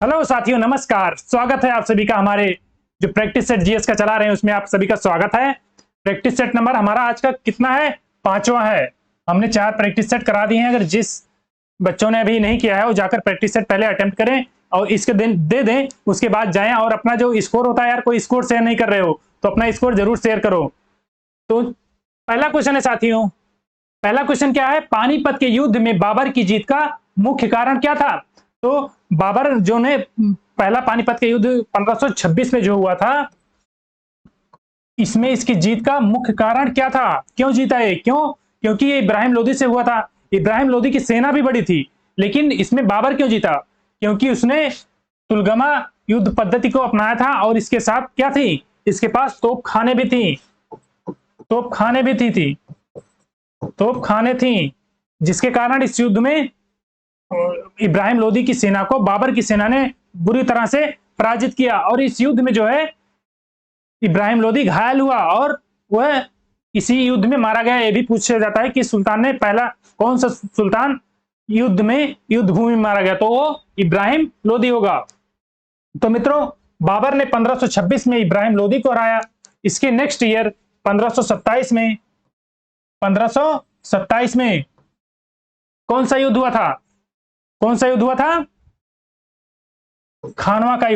Hello साथियों, नमस्कार। स्वागत है आप सभी का हमारे जो प्रैक्टिस सेट जीएस का चला रहे हैं उसमें आप सभी का स्वागत है। प्रैक्टिस सेट नंबर हमारा आज का कितना है? 5वां है। हमने 4 प्रैक्टिस सेट करा दिए हैं। अगर जिस बच्चों ने अभी नहीं किया है वो जाकर प्रैक्टिस सेट पहले अटेम्प्ट करें और इसके दिन दे दें, उसके बाद जाएं और अपना जो स्कोर होता है, यार कोई स्कोर शेयर नहीं कर रहे हो तो अपना स्कोर जरूर शेयर करो। तो पहला क्वेश्चन है साथियों, पहला क्वेश्चन क्या है? पानीपत के युद्ध में बाबर की जीत का मुख्य कारण क्या था? तो बाबर जो ने पहला पानीपत के युद्ध 1526 में जो हुआ था, इसमें इसकी जीत का मुख्य कारण क्या था? क्यों जीता है? क्योंकि ये इब्राहिम लोदी से हुआ था। इब्राहिम लोदी की सेना भी बड़ी थी, लेकिन इसमें बाबर क्यों जीता? क्योंकि उसने तुलगमा युद्ध पद्धति को अपनाया था और इसके साथ क्या थी? इसके पास तोप खाने भी थी, तोप खाने थी, जिसके कारण इस युद्ध में इब्राहिम लोदी की सेना को बाबर की सेना ने बुरी तरह से पराजित किया। और इस युद्ध में जो है इब्राहिम लोदी घायल हुआ और वह इसी युद्ध में मारा गया। यह भी पूछा जाता है कि सुल्तान ने पहला कौन सा सुल्तान युद्ध भूमि में मारा गया, तो वो इब्राहिम लोदी होगा। तो मित्रों, बाबर ने 1526 में इब्राहिम लोदी को हराया। इसके नेक्स्ट ईयर 1527 में कौन सा युद्ध हुआ था? खानवा का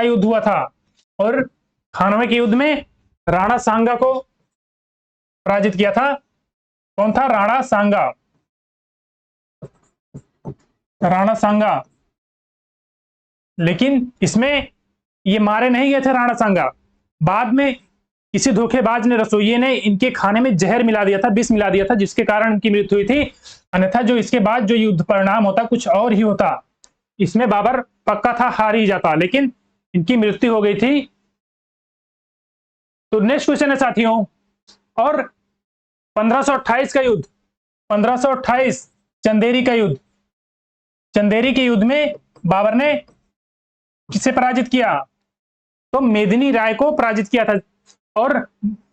युद्ध हुआ था। और खानवा के युद्ध में राणा सांगा को पराजित किया था। कौन था? राणा सांगा। लेकिन इसमें ये मारे नहीं गए थे राणा सांगा। बाद में किसी धोखेबाज ने, रसोइये ने इनके खाने में जहर मिला दिया था, विष मिला दिया था, जिसके कारण इनकी मृत्यु हुई थी। अन्यथा जो इसके बाद जो युद्ध परिणाम होता कुछ और ही होता। इसमें बाबर पक्का था हार ही जाता, लेकिन इनकी मृत्यु हो गई थी। तो नेक्स्ट क्वेश्चन है साथियों, और 1528 का युद्ध, 1528 चंदेरी का युद्ध। चंदेरी के युद्ध में बाबर ने किसे पराजित किया? तो मेदिनी राय को पराजित किया था। और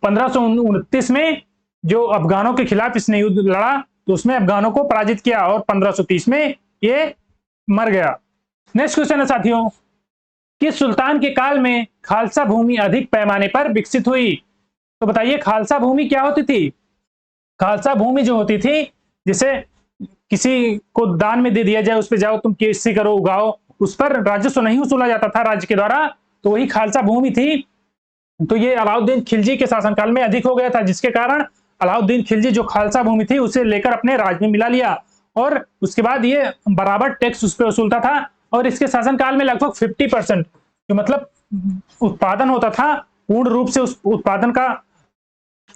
1529 में जो अफगानों के खिलाफ इसने युद्ध लड़ा तो उसमें अफगानों को पराजित किया और 1530 में ये मर गया। नेक्स्ट क्वेश्चन है साथियों, किस सुल्तान के काल में खालसा भूमि अधिक पैमाने पर विकसित हुई? तो बताइए, खालसा भूमि क्या होती थी? खालसा भूमि जो होती थी, जिसे किसी को दान में दे दिया जाए, उस पर जाओ तुम कृषि करो, उगाओ, उस पर राजस्व नहीं वसूला जाता था राज्य के द्वारा, तो वही खालसा भूमि थी। तो ये अलाउद्दीन खिलजी के शासनकाल में अधिक हो गया था, जिसके कारण अलाउद्दीन खिलजी जो खालसा भूमि थी उसे लेकर अपने राज में मिला लिया और उसके बाद ये बराबर टैक्स उस पर वसूलता था। और इसके शासनकाल में लगभग 50% जो मतलब उत्पादन होता था, पूर्ण रूप से उस उत्पादन का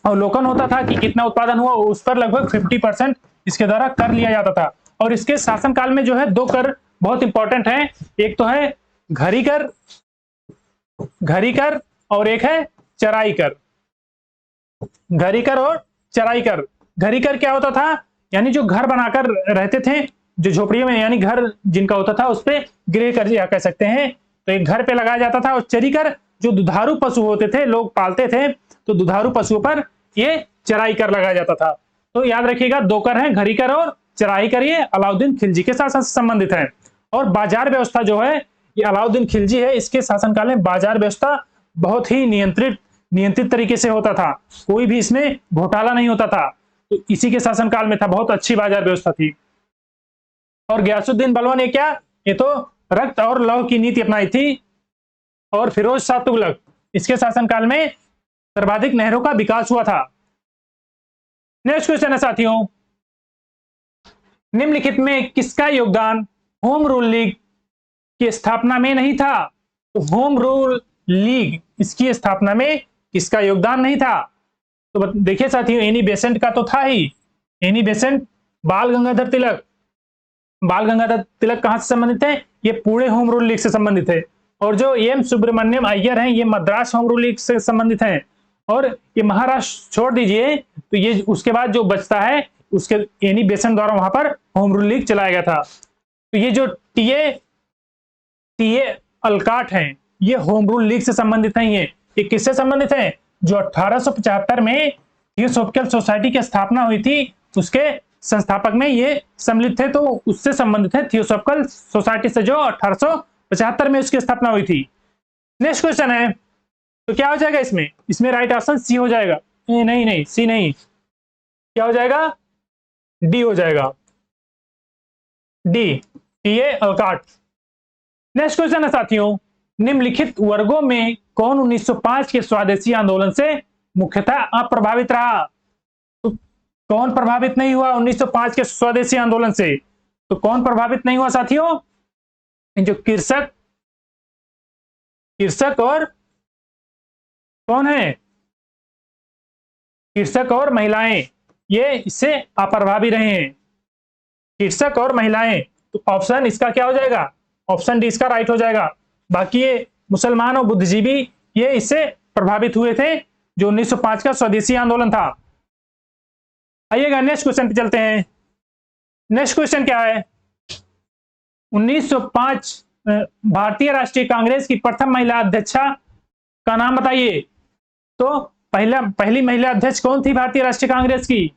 अवलोकन होता था कि कितना उत्पादन हुआ, उस पर लगभग 50% इसके द्वारा कर लिया जाता था। और इसके शासनकाल में जो है 2 कर बहुत इंपॉर्टेंट हैं। एक तो है घरी कर और एक है चराई कर। घरी कर और चराई कर। घरी कर क्या होता था? यानी जो घर बनाकर रहते थे, जो झोपड़ियों में, यानी घर जिनका होता था उस पे गृह कर या कह सकते हैं, तो एक घर पे लगाया जाता था। और चरी कर जो दुधारू पशु होते थे, लोग पालते थे, तो दुधारू पशुओं पर ये चराई कर लगाया जाता था। तो याद रखिएगा, 2 कर हैं, घरी कर और चराई कर। ये अलाउद्दीन खिलजी के साथ संबंधित है। और बाजार व्यवस्था जो है ये अलाउद्दीन खिलजी है, इसके शासनकाल में बाजार व्यवस्था बहुत ही नियंत्रित तरीके से होता था। कोई भी इसमें घोटाला नहीं होता था, तो इसी के शासनकाल में था। बहुत अच्छी बाजार व्यवस्था थी। और गयासुद्दीन बलबन ने क्या, ये तो रक्त और लौह की नीति अपनाई थी। और फिरोज शाह तुगलक, इसके शासनकाल में सर्वाधिक नहरों का विकास हुआ था। नेक्स्ट क्वेश्चन है साथियों, निम्नलिखित में किसका योगदान होम रूल लीग की स्थापना में नहीं था? तो होम रूल लीग, इसकी स्थापना में किसका योगदान नहीं था? तो देखिए साथियों, एनी बेसेंट का तो था ही। एनी बेसेंट, बाल गंगाधर तिलक कहां से संबंधित है? ये पुणे होम रूल लीग से संबंधित है। और जो एम सुब्रमण्यम अय्यर हैं, ये मद्रास होम रूल लीग से संबंधित हैं। और ये महाराष्ट्र छोड़ दीजिए, तो ये उसके बाद जो बचता है उसके एनी बेसेंट द्वारा वहां पर होम रूल लीग चलाया गया था। तो ये जो टीए अलकाट हैं, ये होम रूल लीग से संबंधित हैं। ये किससे संबंधित है? जो 1875 में थियोसॉफिकल सोसाइटी की स्थापना हुई थी, उसके संस्थापक में ये सम्मिलित थे, तो उससे संबंधित है थियोसॉफिकल सोसाइटी से, जो 1875 में उसकी स्थापना हुई थी। नेक्स्ट क्वेश्चन है, तो क्या हो जाएगा इसमें? इसमें राइट ऑप्शन सी हो जाएगा। नहीं नहीं, सी नहीं, क्या हो जाएगा? डी हो जाएगा, डी, टीए अल्काट। नेक्स्ट क्वेश्चन है साथियों, निम्नलिखित वर्गों में कौन 1905 के स्वदेशी आंदोलन से मुख्यतः अप्रभावित रहा? तो कौन प्रभावित नहीं हुआ 1905 के स्वदेशी आंदोलन से? तो कौन प्रभावित नहीं हुआ साथियों? जो कृषक और कौन है? कृषक और महिलाएं, ये इससे अप्रभावी रहे हैं, कृषक और महिलाएं। तो ऑप्शन इसका क्या हो जाएगा? ऑप्शन डी इसका राइट हो जाएगा। बाकी ये मुसलमान और बुद्धिजीवी ये इससे प्रभावित हुए थे, जो 1905 का स्वदेशी आंदोलन था। आइएगा नेक्स्ट क्वेश्चन पे चलते हैं। नेक्स्ट क्वेश्चन क्या है? 1905 भारतीय राष्ट्रीय कांग्रेस की प्रथम महिला अध्यक्षा का नाम बताइए। तो पहली महिला अध्यक्ष कौन थी भारतीय राष्ट्रीय कांग्रेस की?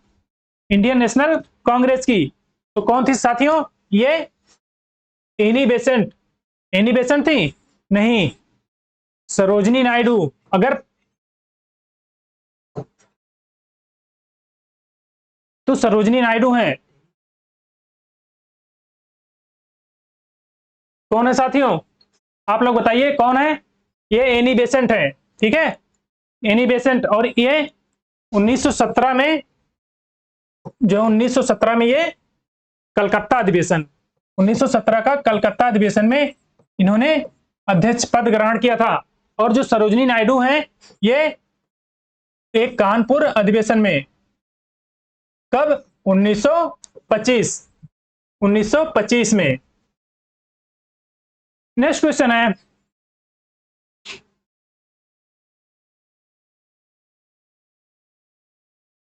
इंडियन नेशनल कांग्रेस की। तो कौन थी साथियों? ये एनी बेसेंट। एनी बेसेंट थी? नहीं, सरोजनी नायडू। अगर तो सरोजनी नायडू हैं। कौन है साथियों? आप लोग बताइए कौन है? ये एनी बेसेंट है, ठीक है, एनी बेसेंट। और ये 1917 में, जो 1917 में ये कलकत्ता अधिवेशन, 1917 का कलकत्ता अधिवेशन में इन्होंने अध्यक्ष पद ग्रहण किया था। और जो सरोजनी नायडू हैं, ये एक कानपुर अधिवेशन में, कब? 1925 में। नेक्स्ट क्वेश्चन है,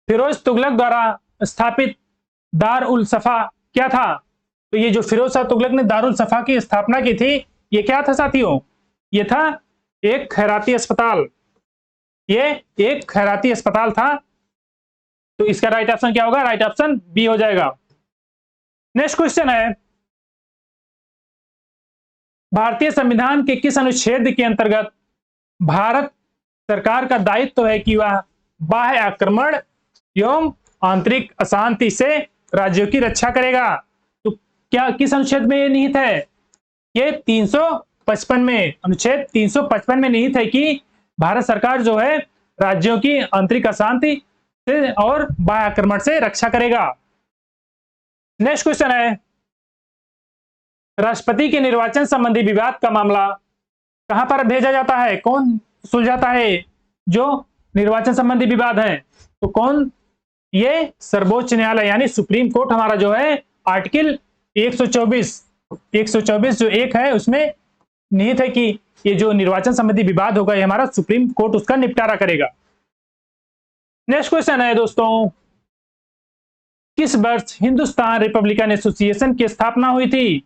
फिरोज तुगलक द्वारा स्थापित दार उल सफा क्या था? तो ये जो फिरोज शाह तुगलक ने दारुल सफा की स्थापना की थी, ये क्या था साथियों? ये था एक खैराती अस्पताल। ये एक खैराती अस्पताल था। तो इसका राइट ऑप्शन क्या होगा? राइट ऑप्शन बी हो जाएगा। नेक्स्ट क्वेश्चन है, भारतीय संविधान के किस अनुच्छेद के अंतर्गत भारत सरकार का दायित्व है कि वह बाह्य आक्रमण एवं आंतरिक अशांति से राज्यों की रक्षा करेगा? तो क्या किस अनुच्छेद में ये निहित है? ये 355 में, अनुच्छेद 355 में निहित है कि भारत सरकार जो है राज्यों की आंतरिक अशांति से और बाह्य आक्रमण से रक्षा करेगा। नेक्स्ट क्वेश्चन है, राष्ट्रपति के निर्वाचन संबंधी विवाद का मामला कहां पर भेजा जाता है? कौन सुलझाता है जो निर्वाचन संबंधी विवाद है? तो कौन? ये सर्वोच्च न्यायालय, यानी सुप्रीम कोर्ट हमारा जो है आर्टिकल 124 जो एक है, उसमें निहित है कि ये जो निर्वाचन संबंधी विवाद होगा, ये हमारा सुप्रीम कोर्ट उसका निपटारा करेगा। नेक्स्ट क्वेश्चन है दोस्तों, किस वर्ष हिंदुस्तान रिपब्लिकन एसोसिएशन की स्थापना हुई थी?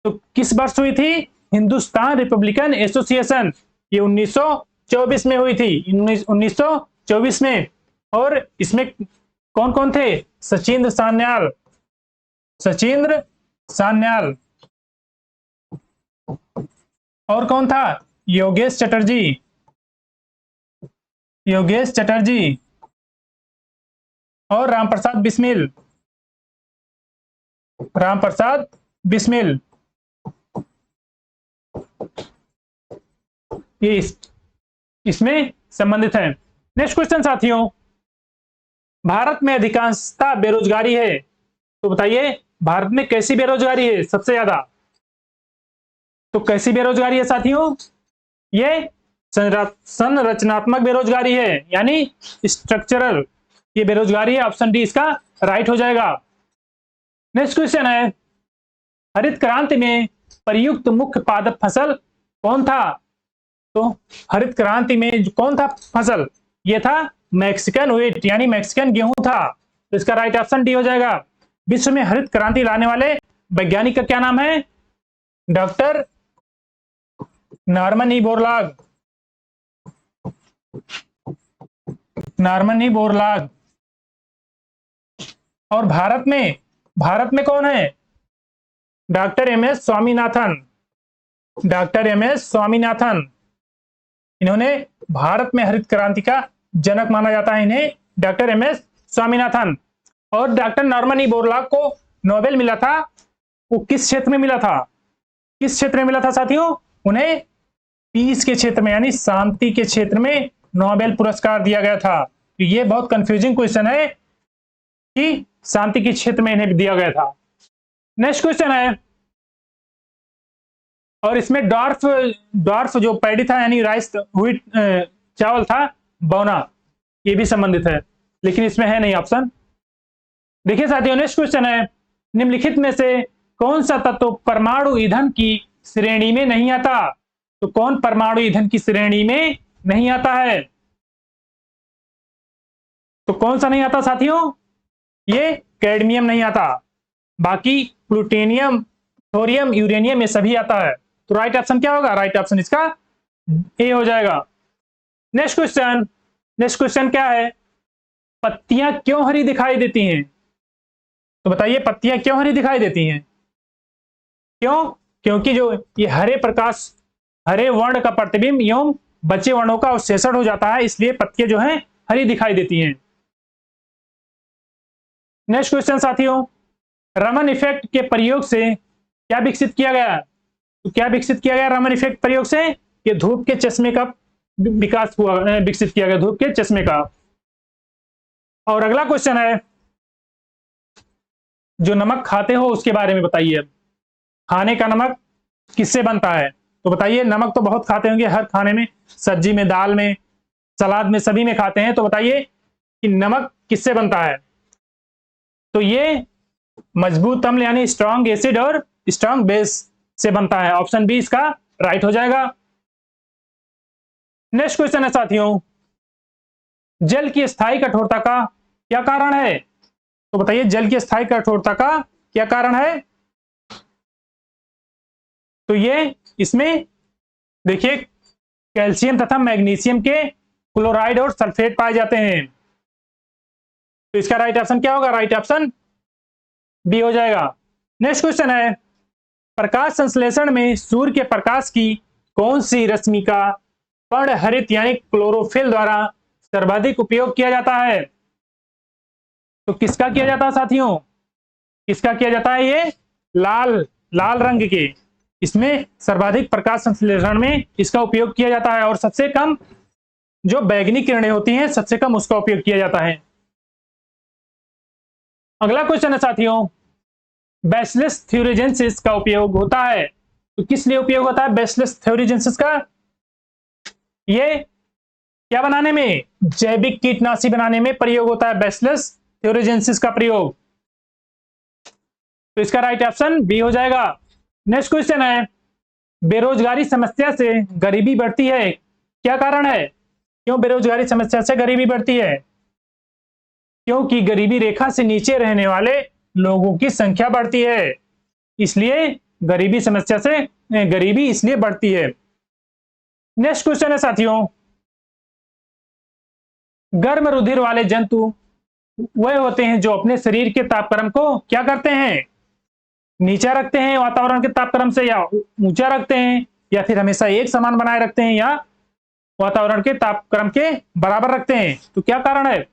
तो किस वर्ष हुई थी हिंदुस्तान रिपब्लिकन एसोसिएशन? ये 1924 में हुई थी, 1924 में। और इसमें कौन कौन थे? सचिंद्र सान्याल, और कौन था? योगेश चटर्जी और रामप्रसाद बिस्मिल। ये इसमें संबंधित है। नेक्स्ट क्वेश्चन साथियों, भारत में अधिकांशतः बेरोजगारी है, तो बताइए भारत में कैसी बेरोजगारी है सबसे ज्यादा? तो कैसी बेरोजगारी है साथियों? ये संरचनात्मक बेरोजगारी है, यानी स्ट्रक्चरल ये बेरोजगारी है। ऑप्शन डी इसका राइट हो जाएगा। नेक्स्ट क्वेश्चन है, हरित क्रांति में प्रयुक्त मुख्य पादप फसल कौन था? तो हरित क्रांति में कौन था फसल? ये था मैक्सिकन व्हीट, यानी मैक्सिकन गेहूं था। तो इसका राइट ऑप्शन डी हो जाएगा। विश्व में हरित क्रांति लाने वाले वैज्ञानिक का क्या नाम है? Doctor Norman E Borlaug. और भारत में कौन है? Doctor M S Swaminathan. Doctor M S Swaminathan, इन्होंने भारत में हरित क्रांति का जनक माना जाता है इन्हें, डॉक्टर एम एस स्वामीनाथन। और डॉक्टर नॉर्मन ई बोरलॉग को नोबेल मिला था, वो किस क्षेत्र में मिला था? किस क्षेत्र में मिला था साथियों? उन्हें पीस के क्षेत्र में यानी शांति के क्षेत्र में नोबेल पुरस्कार दिया गया था। तो ये बहुत कंफ्यूजिंग क्वेश्चन है कि शांति के क्षेत्र में इन्हें दिया गया था। नेक्स्ट क्वेश्चन है, और इसमें डॉर्फ जो पैडी था यानी राइस व्हीट चावल था, बौना, ये भी संबंधित है, लेकिन इसमें है नहीं ऑप्शन। देखिए साथियों, नेक्स्ट क्वेश्चन है, निम्नलिखित में से कौन सा तत्व परमाणु ईंधन की श्रेणी में नहीं आता? तो कौन परमाणु ईंधन की श्रेणी में नहीं आता है? तो कौन सा नहीं आता साथियों? ये कैडमियम नहीं आता, बाकी प्लूटोनियम, थोरियम, यूरेनियम, ये सभी आता है। तो राइट ऑप्शन क्या होगा? राइट ऑप्शन इसका ए हो जाएगा। नेक्स्ट क्वेश्चन क्या है? पत्तियां क्यों हरी दिखाई देती हैं? तो बताइए, पत्तियां क्यों हरी दिखाई देती हैं? क्यों? क्योंकि जो ये हरे वर्ण का प्रतिबिंब एवं बचे वर्णों का अवशेषण हो जाता है, इसलिए पत्तियां जो हैं हरी दिखाई देती हैं। नेक्स्ट क्वेश्चन साथियों, रमन इफेक्ट के प्रयोग से क्या विकसित किया गया? तो क्या विकसित किया गया रमन इफेक्ट प्रयोग से? ये धूप के चश्मे का विकास हुआ, विकसित किया गया धूप के चश्मे का। और अगला क्वेश्चन है, जो नमक खाते हो उसके बारे में बताइए। खाने का नमक किससे बनता है? तो बताइए, नमक तो बहुत खाते होंगे, हर खाने में, सब्जी में, दाल में, सलाद में, सभी में खाते हैं। तो बताइए कि नमक किससे बनता है? तो ये मजबूत अम्ल यानी स्ट्रॉन्ग एसिड और स्ट्रॉन्ग बेस से बनता है। ऑप्शन बी इसका राइट हो जाएगा। नेक्स्ट क्वेश्चन है साथियों, जल की स्थायी कठोरता का क्या कारण है? तो बताइए, जल की स्थायी कठोरता का क्या कारण है? तो ये इसमें देखिए, कैल्शियम तथा मैग्नीशियम के क्लोराइड और सल्फेट पाए जाते हैं। तो इसका राइट ऑप्शन क्या होगा? राइट ऑप्शन बी हो जाएगा। नेक्स्ट क्वेश्चन है, प्रकाश संश्लेषण में सूर्य के प्रकाश की कौन सी रश्मि का पर्णहरित यानी क्लोरोफिल द्वारा सर्वाधिक उपयोग किया जाता है? तो किसका किया जाता है साथियों? किसका किया जाता है? ये लाल रंग के, इसमें सर्वाधिक प्रकाश संश्लेषण में इसका उपयोग किया जाता है, और सबसे कम जो बैगनी किरणें होती हैं, सबसे कम उसका उपयोग किया जाता है। अगला क्वेश्चन है साथियों, बैसिलस थ्यूरिजेंसिस का उपयोग होता है। तो किस लिए उपयोग होता है बैसिलस थ्यूरिजेंसिस का? ये क्या बनाने में? जैविक कीटनाशी बनाने में प्रयोग होता है बैसिलस थ्यूरिजेंसिस का प्रयोग। तो इसका राइट ऑप्शन बी हो जाएगा। नेक्स्ट क्वेश्चन है, बेरोजगारी समस्या से गरीबी बढ़ती है, क्या कारण है? क्यों बेरोजगारी समस्या से गरीबी बढ़ती है? क्योंकि गरीबी रेखा से नीचे रहने वाले लोगों की संख्या बढ़ती है, इसलिए गरीबी इसलिए बढ़ती है। नेक्स्ट क्वेश्चन है साथियों, गर्म रुधिर वाले जंतु वह होते हैं जो अपने शरीर के तापक्रम को क्या करते हैं? नीचा रखते हैं वातावरण के तापक्रम से, या ऊंचा रखते हैं, या फिर हमेशा एक समान बनाए रखते हैं, या वातावरण के तापक्रम के बराबर रखते हैं। तो क्या कारण है?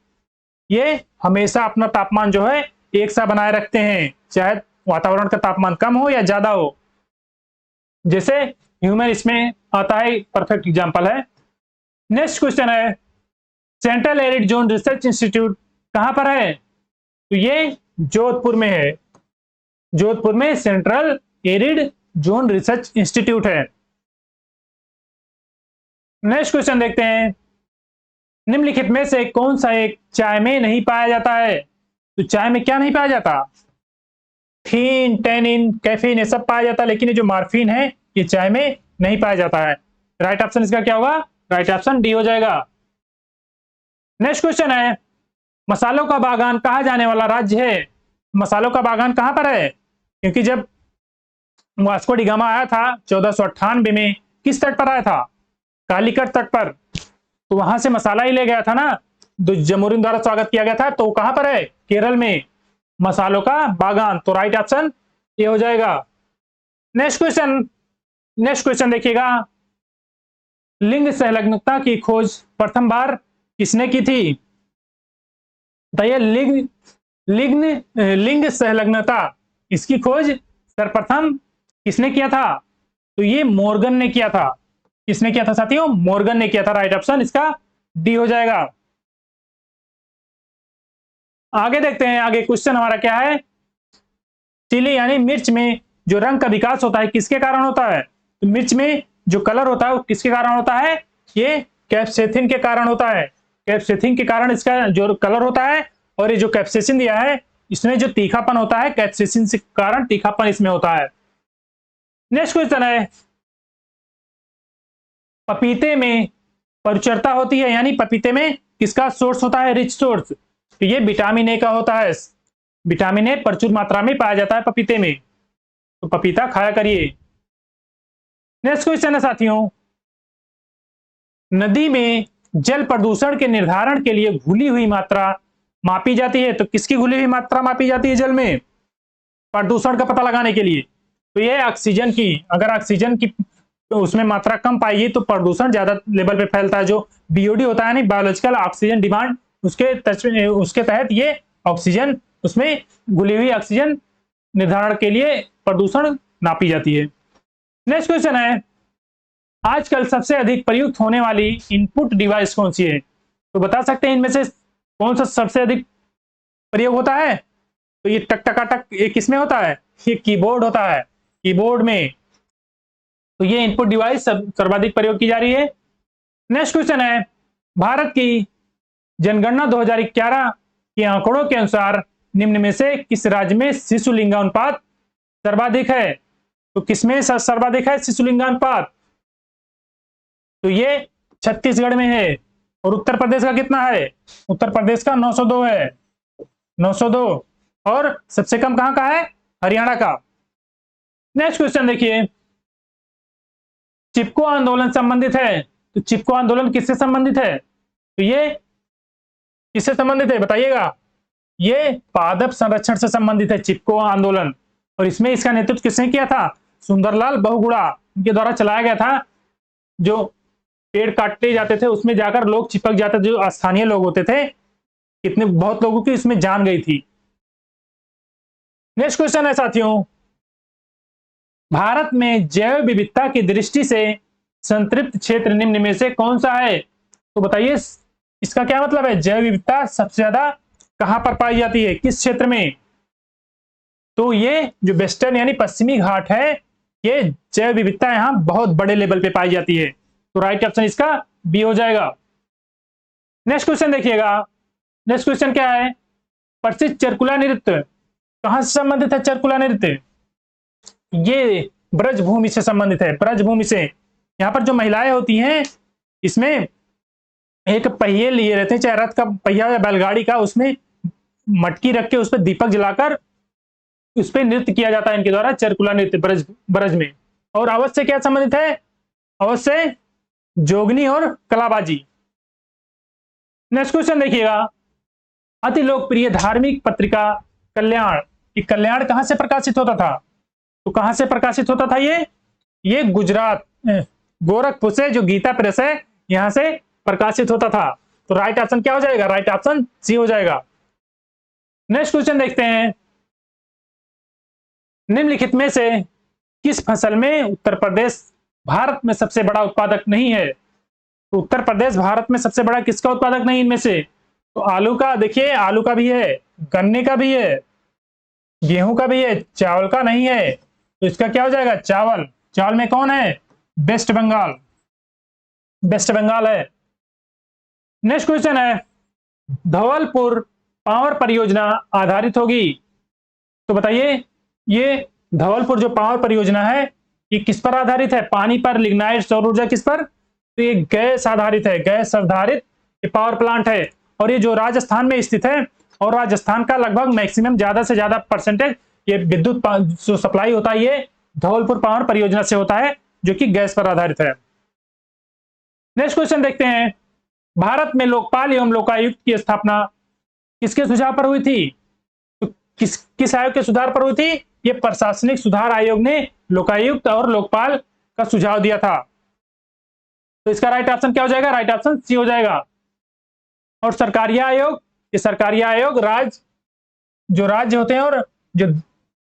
ये हमेशा अपना तापमान जो है एक सा बनाए रखते हैं, चाहे वातावरण का तापमान कम हो या ज्यादा हो। जैसे ह्यूमन इसमें आता है, परफेक्ट एग्जांपल है। नेक्स्ट क्वेश्चन है, central arid zone research institute कहां पर है? तो ये जोधपुर में है। जोधपुर में central arid zone research institute है। नेक्स्ट क्वेश्चन देखते हैं, निम्नलिखित में से कौन सा एक चाय में नहीं पाया जाता है? तो चाय में क्या नहीं पाया जाता? थीन, टेनिन, कैफीन, ये सब पाया जाता है, लेकिन ये जो मार्फिन है ये चाय में नहीं पाया जाता है। राइट ऑप्शन इसका क्या होगा? राइट ऑप्शन डी हो जाएगा। नेक्स्ट क्वेश्चन है, मसालों का बागान कहा जाने वाला राज्य है? मसालों का बागान कहां पर है? क्योंकि जब वास्को डी गामा आया था 1498 में, किस तट पर आया था? कालीकट तट पर। तो वहां से मसाला ही ले गया था ना, तो जमोरिन द्वारा स्वागत किया गया था। तो कहां पर है? केरल में। मसालों का बागान। तो राइट ऑप्शन ये हो जाएगा। नेक्स्ट क्वेश्चन देखिएगा, लिंग संलग्नता की खोज प्रथम बार किसने की थी? बताइए, लिंग संलग्नता, इसकी खोज सर्वप्रथम किसने किया था? तो ये मॉर्गन ने किया था। किसने किया था साथियों? मॉर्गन ने किया था। राइट ऑप्शन इसका डी हो जाएगा। आगे देखते हैं, आगे क्वेश्चन हमारा क्या है। चिली यानी मिर्च में जो रंग का विकास होता है किसके कारण होता है? तो मिर्च में जो कलर होता है वो किसके कारण होता है? ये कैप्सेथिन के कारण होता है। कैप्सेथिन के कारण इसका जो कलर होता है, और ये जो कैप्सेसिन दिया है इसमें जो तीखापन होता है, कैप्सेसिन के कारण तीखापन इसमें होता है। नेक्स्ट क्वेश्चन है, पपीते में परिचर्ता होती है, यानी पपीते में किसका सोर्स होता है? Rich source. तो ये विटामिन ए का होता है। विटामिन ए प्रचुर मात्रा में पाया जाता है पपीते में, तो पपीता खाया करिए। नेक्स्ट क्वेश्चन है साथियों, नदी में जल प्रदूषण के निर्धारण के लिए घुली हुई मात्रा मापी जाती है। तो किसकी घुली हुई मात्रा मापी जाती है जल में प्रदूषण का पता लगाने के लिए? तो ये ऑक्सीजन की, अगर ऑक्सीजन की तो उसमें मात्रा कम पाएगी तो प्रदूषण ज्यादा लेवल पे फैलता है। जो बीओडी होता है, नहीं बायोलॉजिकल ऑक्सीजन डिमांड, उसके तहत ये ऑक्सीजन, उसमें घुली हुई ऑक्सीजन निर्धारण के लिए प्रदूषण नापी जाती है। नेक्स्ट क्वेश्चन है, आजकल सबसे अधिक प्रयुक्त होने वाली इनपुट डिवाइस कौन सी है? तो बता सकते हैं इनमें से कौन सा सबसे अधिक प्रयोग होता है? तो ये टक टकाटक, ये किसमें होता है? ये कीबोर्ड होता है, कीबोर्ड में। तो ये इनपुट डिवाइस सर्वाधिक प्रयोग की जा रही है। नेक्स्ट क्वेश्चन है, भारत की जनगणना 2011 के आंकड़ों के अनुसार निम्न में से किस राज्य में शिशु लिंगानुपात सर्वाधिक है? तो किसमें सर्वाधिक है शिशु लिंगानुपात? तो ये छत्तीसगढ़ में है। और उत्तर प्रदेश का कितना है? उत्तर प्रदेश का 902 है, 902। और सबसे कम कहां का है? हरियाणा का। नेक्स्ट क्वेश्चन देखिए, चिपको आंदोलन संबंधित है। तो चिपको आंदोलन किससे संबंधित है? तो ये किससे संबंधित है बताइएगा? ये पादप संरक्षण से संबंधित है चिपको आंदोलन। और इसमें इसका नेतृत्व किसने किया था? सुंदरलाल बहुगुणा, इनके द्वारा चलाया गया था। जो पेड़ काटते जाते थे उसमें जाकर लोग चिपक जाते, जो स्थानीय लोग होते थे, कितने बहुत लोगों की इसमें जान गई थी। नेक्स्ट क्वेश्चन है साथियों, भारत में जैव विविधता की दृष्टि से संतृप्त क्षेत्र निम्न में से कौन सा है? तो बताइए इसका क्या मतलब है? जैव विविधता सबसे ज्यादा कहां पर पाई जाती है, किस क्षेत्र में? तो ये जो वेस्टर्न यानी पश्चिमी घाट है, ये जैव विविधता यहां बहुत बड़े लेवल पे पाई जाती है। तो राइट ऑप्शन इसका बी हो जाएगा। नेक्स्ट क्वेश्चन देखिएगा, नेक्स्ट क्वेश्चन क्या है, प्रसिद्ध चरकुला नृत्य कहां से संबंधित है? चरकुला नृत्य ये ब्रजभूमि से संबंधित है, ब्रजभूमि से। यहाँ पर जो महिलाएं होती हैं, इसमें एक पहिए लिए रहते हैं, चाहे रथ का पहिया या बैलगाड़ी का, उसमें मटकी रख के उस पर दीपक जलाकर उस पर नृत्य किया जाता है इनके द्वारा, चरकुला नृत्य ब्रज में। और अवध से क्या संबंधित है? अवध से जोगनी और कलाबाजी। नेक्स्ट क्वेश्चन देखिएगा, अति लोकप्रिय धार्मिक पत्रिका कल्याण, कल्याण कहां से प्रकाशित होता था? तो कहां से प्रकाशित होता था ये गुजरात गोरखपुर से जो गीता प्रेस है यहां से प्रकाशित होता था। तो राइट ऑप्शन क्या हो जाएगा? राइट ऑप्शन सी हो जाएगा। नेक्स्ट क्वेश्चन देखते हैं, निम्नलिखित में से किस फसल में उत्तर प्रदेश भारत में सबसे बड़ा उत्पादक नहीं है? तो उत्तर प्रदेश भारत में सबसे बड़ा किसका उत्पादक नहीं इनमें से? तो आलू का, देखिए आलू का भी है, गन्ने का भी है, गेहूं का भी है, चावल का नहीं है। तो इसका क्या हो जाएगा? चावल। चावल में कौन है? वेस्ट बंगाल, वेस्ट बंगाल है। नेक्स्ट क्वेश्चन है, धवलपुर पावर परियोजना आधारित होगी। तो बताइए ये धवलपुर जो पावर परियोजना है ये किस पर आधारित है? पानी पर, लिग्नाइट, सौर ऊर्जा, किस पर? तो ये गैस आधारित है, गैस आधारित ये पावर प्लांट है। और ये जो राजस्थान में स्थित है, और राजस्थान का लगभग मैक्सिमम ज्यादा से ज्यादा परसेंटेज ये विद्युत जो सप्लाई होता है ये धौलपुर पावर परियोजना से होता है, जो कि गैस पर आधारित है। नेक्स्ट क्वेश्चन देखते हैं, भारत में लोकपाल एवं लोकायुक्त की स्थापना किसके सुझाव पर हुई थी? तो किस आयोग के सुधार पर हुई थी? ये प्रशासनिक सुधार आयोग ने लोकायुक्त और लोकपाल का सुझाव दिया था। तो इसका राइट ऑप्शन क्या हो जाएगा? राइट ऑप्शन सी हो जाएगा। और सरकारिया आयोग, ये सरकारिया आयोग जो राज्य होते हैं और जो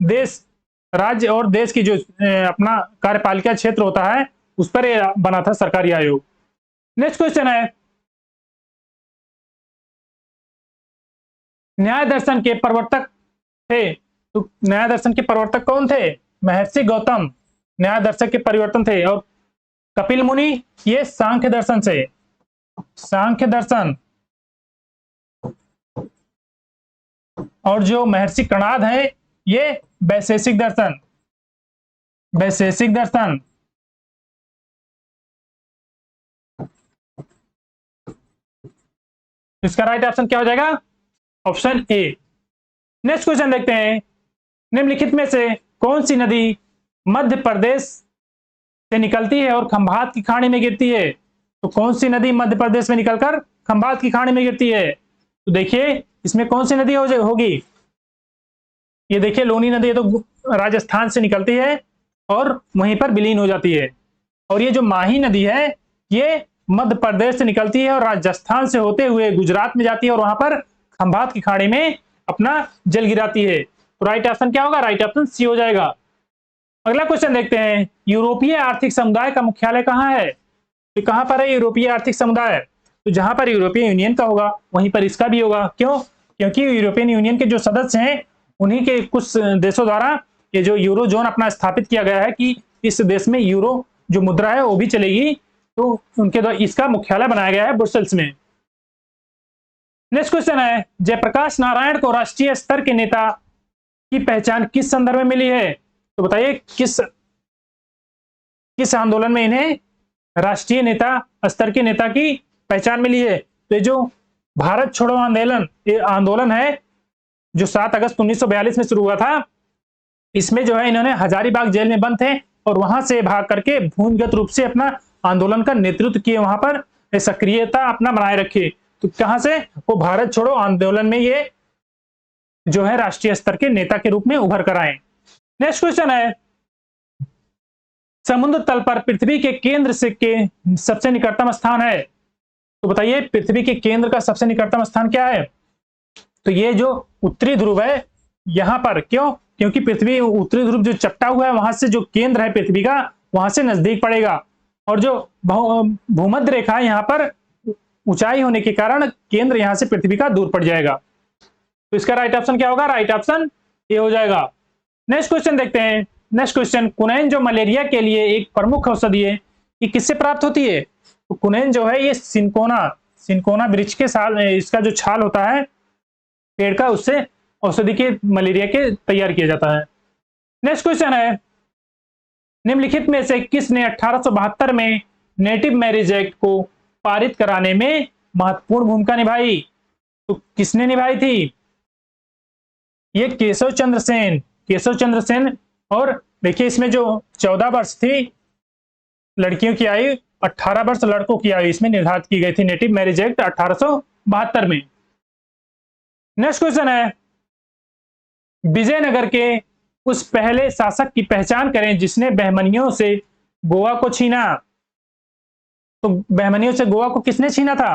देश, राज्य और देश की जो अपना कार्यपालिका क्षेत्र होता है उस पर ये बना था सरकारी आयोग। नेक्स्ट क्वेश्चन है, न्याय दर्शन के प्रवर्तक थे, तो न्याय दर्शन के प्रवर्तक कौन थे? महर्षि गौतम न्याय दर्शक के परिवर्तन थे। और कपिल मुनि ये सांख्य दर्शन से, सांख्य दर्शन। और जो महर्षि कणाद है ये वैशेषिक दर्शन, वैशेषिक दर्शन। इसका राइट ऑप्शन क्या हो जाएगा? Option A. नेक्स्ट क्वेश्चन देखते हैं, निम्नलिखित में से कौन सी नदी मध्य प्रदेश से निकलती है और खंभात की खाड़ी में गिरती है? तो कौन सी नदी मध्य प्रदेश में निकलकर खंभात की खाड़ी में गिरती है? तो देखिए इसमें कौन सी नदी होगी? ये देखिए लूनी नदी है, तो राजस्थान से निकलती है और वहीं पर विलीन हो जाती है। और ये जो माही नदी है ये मध्य प्रदेश से निकलती है और राजस्थान से होते हुए गुजरात में जाती है और वहां पर खंभात की खाड़ी में अपना जल गिराती है। तो राइट ऑप्शन क्या होगा? राइट ऑप्शन सी हो जाएगा। अगला क्वेश्चन देखते हैं, यूरोपीय आर्थिक समुदाय का मुख्यालय कहाँ है? तो कहां पर है यूरोपीय आर्थिक समुदाय? तो जहां पर यूरोपियन यूनियन का होगा वहीं पर इसका भी होगा। क्यों? क्योंकि यूरोपियन यूनियन के जो सदस्य हैं उन्हीं के कुछ देशों द्वारा ये जो यूरो जोन अपना स्थापित किया गया है कि इस देश में यूरो जो मुद्रा है वो भी चलेगी, तो उनके द्वारा इसका मुख्यालय बनाया गया है ब्रुसेल्स में। नेक्स्ट क्वेश्चन है, जयप्रकाश नारायण को राष्ट्रीय स्तर के नेता की पहचान किस संदर्भ में मिली है? तो बताइए किस आंदोलन में इन्हें राष्ट्रीय नेता स्तर के नेता की पहचान मिली है? तो ये जो भारत छोड़ो आंदोलन, ये आंदोलन है जो 7 अगस्त 1942 में शुरू हुआ था। इसमें जो है इन्होंने हजारीबाग जेल में बंद थे और वहां से भाग करके भूमिगत रूप से अपना आंदोलन का नेतृत्व किए, वहां पर सक्रियता अपना बनाए रखी। तो कहां से? वो भारत छोड़ो आंदोलन में ये जो है राष्ट्रीय स्तर के नेता के रूप में उभर कर आए। नेक्स्ट क्वेश्चन है, समुद्र तल पर पृथ्वी के केंद्र से के सबसे निकटतम स्थान है? तो बताइए पृथ्वी के केंद्र का सबसे निकटतम स्थान क्या है? तो ये जो उत्तरी ध्रुव है यहां पर। क्यों? क्योंकि पृथ्वी उत्तरी ध्रुव जो चपटा हुआ है वहां से जो केंद्र है पृथ्वी का वहां से नजदीक पड़ेगा, और जो भूमध्य रेखा है यहाँ पर ऊंचाई होने के कारण केंद्र यहां से पृथ्वी का दूर पड़ जाएगा। तो इसका राइट ऑप्शन क्या होगा? राइट ऑप्शन ए हो जाएगा। नेक्स्ट क्वेश्चन देखते हैं। नेक्स्ट क्वेश्चन, कुनैन जो मलेरिया के लिए एक प्रमुख औषधि है ये किससे प्राप्त होती है? तो कुनैन जो है ये सिनकोना वृक्ष के साल, इसका जो छाल होता है पेड़ का, उससे औषधि के मलेरिया के तैयार किया जाता है। नेक्स्ट क्वेश्चन है, निम्नलिखित में से किसने 1872 में नेटिव मैरिज एक्ट को पारित कराने में महत्वपूर्ण भूमिका निभाई? तो किसने निभाई थी? ये केशव चंद्र सेन, केशव चंद्र सेन। और देखिए इसमें जो 14 वर्ष थी लड़कियों की आयु, 18 वर्ष लड़कों की आयु इसमें निर्धारित की गई थी नेटिव मैरिज एक्ट 1872 में। नेक्स्ट क्वेश्चन है, विजयनगर के उस पहले शासक की पहचान करें जिसने बहमनियों से गोवा को छीना। तो बहमनियों से गोवा को किसने छीना था?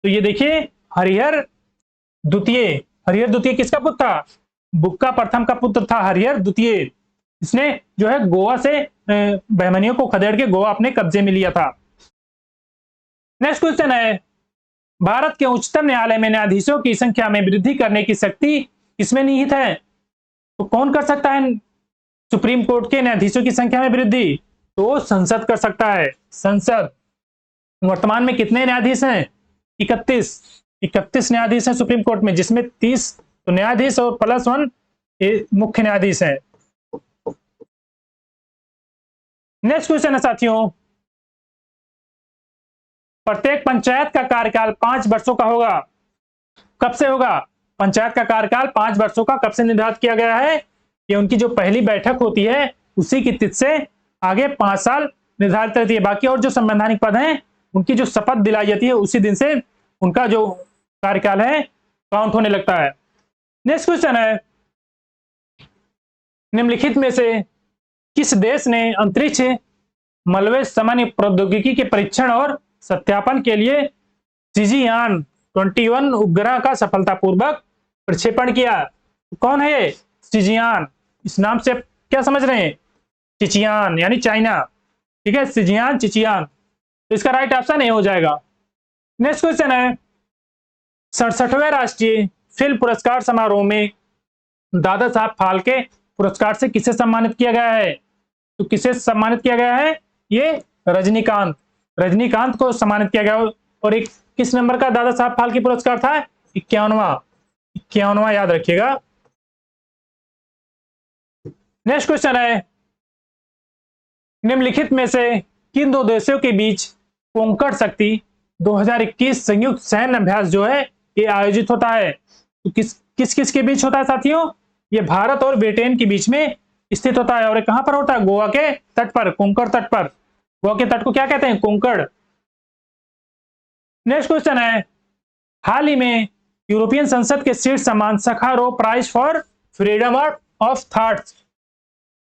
तो ये देखिए हरिहर द्वितीय। हरिहर द्वितीय किसका पुत्र था? बुक्का प्रथम का पुत्र था हरिहर द्वितीय। इसने जो है गोवा से बहमनियों को खदेड़ के गोवा अपने कब्जे में लिया था। नेक्स्ट क्वेश्चन है, भारत के उच्चतम न्यायालय में न्यायाधीशों की संख्या में वृद्धि करने की शक्ति किसमें निहित है? तो कौन कर सकता है सुप्रीम कोर्ट के न्यायाधीशों की संख्या में वृद्धि? तो संसद कर सकता है, संसद। वर्तमान में कितने न्यायाधीश हैं? 31 न्यायाधीश हैं सुप्रीम कोर्ट में, जिसमें 30 तो न्यायाधीश और +1 मुख्य न्यायाधीश हैं। नेक्स्ट क्वेश्चन है साथियों, प्रत्येक पंचायत का कार्यकाल 5 वर्षों का होगा। कब से होगा? पंचायत का कार्यकाल 5 वर्षों का कब से निर्धारित किया गया है? ये उनकी जो पहली बैठक होती है उसी की तिथि से आगे 5 साल निर्धारित रहती है। बाकी और जो संवैधानिक पद हैं उनकी जो शपथ दिलाई जाती है उसी दिन से उनका जो कार्यकाल है काउंट होने लगता है। नेक्स्ट क्वेश्चन है, निम्नलिखित में से किस देश ने अंतरिक्ष मलबे सामान्य प्रौद्योगिकी के परीक्षण और सत्यापन के लिए शिजियान 21 उपग्रह का सफलतापूर्वक प्रक्षेपण किया? कौन है ये शिजियान? इस नाम से क्या समझ रहे हैं? चिचियान यानी चाइना, ठीक है, शिजियान चिचियान। तो इसका राइट ऑप्शन ए हो जाएगा। नेक्स्ट क्वेश्चन है 67वें राष्ट्रीय फिल्म पुरस्कार समारोह में दादा साहब फाल्के पुरस्कार से किसे सम्मानित किया गया है? तो किसे सम्मानित किया गया है? ये रजनीकांत को सम्मानित किया गया। और एक किस नंबर का दादा साहब फाल्के पुरस्कार था? 51वां, याद रखिएगा। नेक्स्ट क्वेश्चन है निम्नलिखित में से किन दो देशों के बीच कोंकण शक्ति 2021 संयुक्त सैन्य अभ्यास जो है ये आयोजित होता है? तो किस के बीच होता है साथियों? ये भारत और ब्रिटेन के बीच में स्थित होता है। और कहां पर होता है? गोवा के तट पर, कोंकण तट पर। गोवा के तट को क्या कहते हैं? कोंकण। नेक्स्ट क्वेश्चन है हाल ही में यूरोपियन संसद के शीर्ष सम्मान Sakharov prize for freedom of thoughts,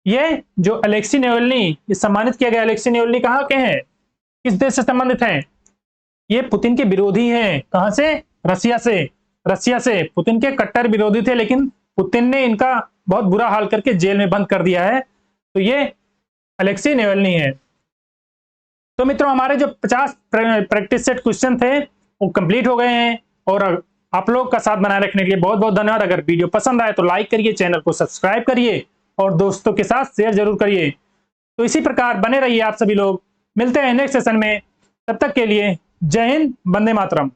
ये जो अलेक्सी नेवल्नी ये सम्मानित किया गया। अलेक्सी नेवल्नी कहाँ के हैं? किस देश से संबंधित हैं? ये पुतिन के विरोधी हैं। कहां से? रसिया से। पुतिन के कट्टर विरोधी थे, लेकिन पुतिन ने इनका बहुत बुरा हाल करके जेल में बंद कर दिया है। तो ये अलेक्सी नेवल्नी है। तो मित्रों हमारे जो 50 प्रैक्टिस सेट क्वेश्चन थे वो कंप्लीट हो गए हैं। और आप लोग का साथ बनाए रखने के लिए बहुत बहुत धन्यवाद। अगर वीडियो पसंद आए तो लाइक करिए, चैनल को सब्सक्राइब करिए और दोस्तों के साथ शेयर जरूर करिए। तो इसी प्रकार बने रहिए आप सभी लोग। मिलते हैं नेक्स्ट सेशन में, तब तक के लिए जय हिंद, वंदे मातरम।